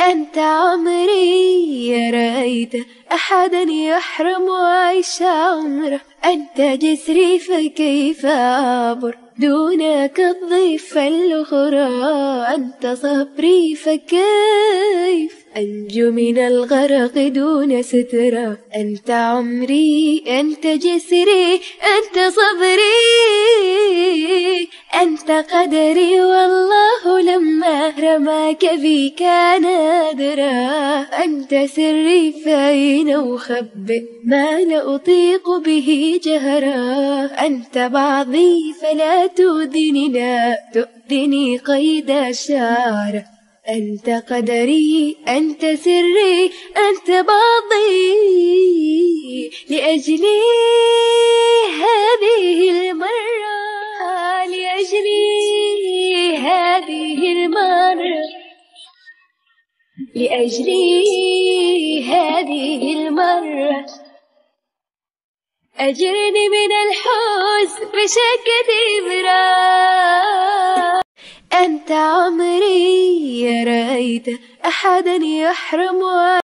أنت عمري يا رأيت أحدا يحرم عيش عمره. أنت جسري فكيف أعبر دونك الضيف الأخرى. أنت صبري فكيف أنجو من الغرق دون سترة. أنت عمري أنت جسري أنت صبري أنت قدري. والله لما رماك بي كان أدرى. أنت سري فأين أخبئ ما لا أطيق به جهرا. أنت بعضي فلا تؤذني لا تؤذني قيد شعره. أنت قدري أنت سري أنت بعضي. لأجلي هذه المرة لأجلي هذه المرة لأجلي هذه المرة أجرني من الحزن بشكة ذراع. أنت عمري يا رأيت أحدا يحرم